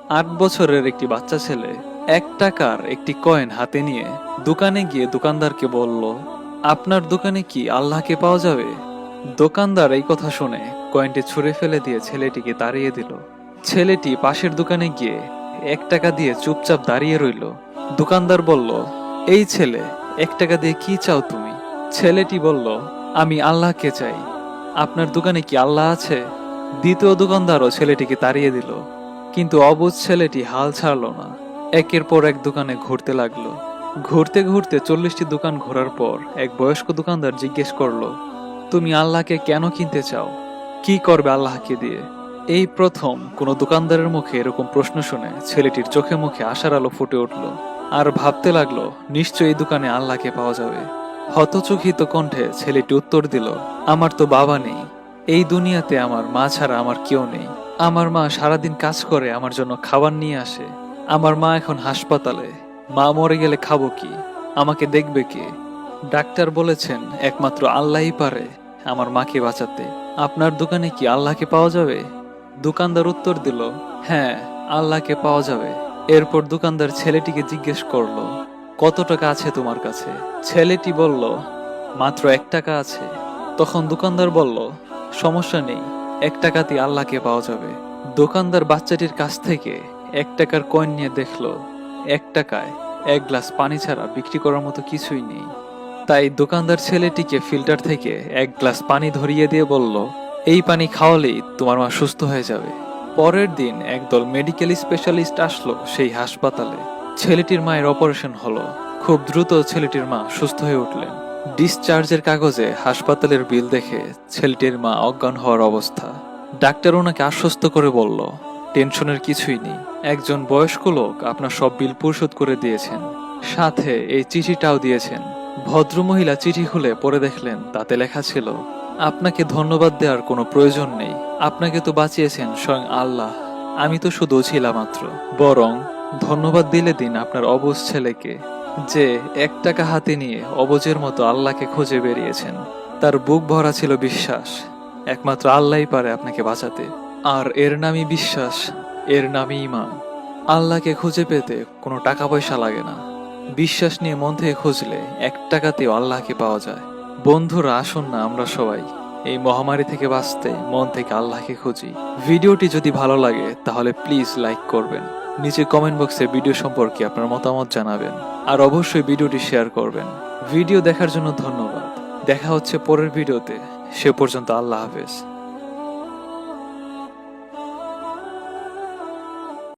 8 বছরের একটি বাচ্চা ছেলে 1 টাকার একটি কয়েন হাতে নিয়ে দোকানে গিয়ে দোকানদারকে বলল, আপনার দোকানে কি আল্লাহকে পাওয়া যাবে? দোকানদার এই কথা শুনে কয়েনটি ছুঁড়ে ফেলে দিয়ে ছেলেটিকে তাড়িয়ে দিল। ছেলেটি পাশের দোকানে গিয়ে 1 টাকা দিয়ে চুপচাপ দাঁড়িয়ে রইল। দোকানদার বলল, এই ছেলে, 1 টাকা দিয়ে কি চাও তুমি? ছেলেটি বলল, আমি আল্লাহকে চাই। আপনার দোকানে কি আল্লাহ আছে? দ্বিতীয় দোকানদারও ছেলেটিকে তাড়িয়ে দিল। কিন্তু অবুঝ ছেলেটি হাল ছাড়ল না। একের পর এক দোকানে ঘুরতে লাগলো। ঘুরতে ঘুরতে 40টি দোকান ঘোরার পর এক বয়স্ক দোকানদার জিজ্ঞেস করলো, তুমি আল্লাহকে কেন কিনতে চাও? কি করবে আল্লাহকে দিয়ে? এই প্রথম কোনো দোকানদারের মুখে এরকম প্রশ্ন শুনে ছেলেটির চোখে মুখে আশার আলো ফুটে উঠল। আর ভাবতে লাগলো, নিশ্চয়ই এই দোকানে আল্লাহকে পাওয়া যাবে। হতচকিত কণ্ঠে ছেলেটি উত্তর দিল, আমার তো বাবা নেই। এই দুনিয়াতে আমার মা ছাড়া আমার কেউ নেই। আমার মা সারাদিন কাজ করে আমার জন্য খাবার নিয়ে আসে। আমার মা এখন হাসপাতালে। মা মরে গেলে খাবো কি? আমাকে দেখবে কে? ডাক্তার বলেছেন একমাত্র আল্লাহই পারে আমার মাকে বাঁচাতে। আপনার দোকানে কি আল্লাহকে পাওয়া যাবে? দোকানদার উত্তর দিল, হ্যাঁ, আল্লাহকে পাওয়া যাবে। এরপর দোকানদার ছেলেটিকে জিজ্ঞেস করলো, কত টাকা আছে তোমার কাছে? ছেলেটি বলল, মাত্র 1 টাকা আছে। তখন দোকানদার বলল, সমস্যা নেই, 1 টাকাতেই আল্লাহকে পাওয়া যাবে। দোকানদার বাচ্চাটির কাছ থেকে 1 টাকার কয়েন নিয়ে দেখলো 1 টাকায় 1 গ্লাস পানি ছাড়া বিক্রি করার মতো কিছুই নেই। তাই দোকানদার ছেলেটিকে ফিল্টার থেকে 1 গ্লাস পানি ধরিয়ে দিয়ে বলল, এই পানি খাওয়ালেই তোমার মা সুস্থ হয়ে যাবে। পরের দিন একদল মেডিকেল স্পেশালিস্ট আসলো সেই হাসপাতালে। ছেলেটির মায়ের অপারেশন হলো। খুব দ্রুত ছেলেটির মা সুস্থ হয়ে উঠলেন। ডিসচার্জের কাগজে হাসপাতালের বিল দেখে ছেলেটির মা অজ্ঞান হওয়ার অবস্থা। ডাক্তার ওনাকে আশ্বস্ত করে বলল, টেনশনের কিছুই নেই। একজন বয়স্ক লোক আপনার সব বিল পরিশোধ করে দিয়েছেন, সাথে এই চিঠিটাও দিয়েছেন। ভদ্রমহিলা চিঠি খুলে পড়ে দেখলেন তাতে লেখা ছিল, আপনাকে ধন্যবাদ দেওয়ার কোনো প্রয়োজন নেই। আপনাকে তো বাঁচিয়েছেন স্বয়ং আল্লাহ। আমি তো শুধু ছিলাম মাত্র। বরং ধন্যবাদ দিলে দিন আপনার অবুঝ ছেলেকে, যে 1 টাকা হাতে নিয়ে অবুঝের মতো আল্লাহকে খুঁজে বেরিয়েছেন। তার বুক ভরা ছিল বিশ্বাস, একমাত্র আল্লাহই পারে আপনাকে বাঁচাতে। আর এর নামই বিশ্বাস, এর নামই ঈমান। আল্লাহকে খুঁজে পেতে কোনো টাকা পয়সা লাগে না। বিশ্বাস নিয়ে মন থেকে খুঁজলে 1 টাকাতেও আল্লাহকে পাওয়া যায়। বন্ধুরা, আসুন না আমরা সবাই এই মহামারী থেকে বাঁচতে মন থেকে আল্লাহকে খুঁজি। ভিডিওটি যদি ভালো লাগে তাহলে প্লিজ লাইক করবেন। নিচে কমেন্ট বক্সে ভিডিও সম্পর্কে আপনার মতামত জানাবেন। আর অবশ্যই ভিডিওটি শেয়ার করবেন। ভিডিও দেখার জন্য ধন্যবাদ। দেখা হচ্ছে পরের ভিডিওতে। সে পর্যন্ত আল্লাহ হাফেজ।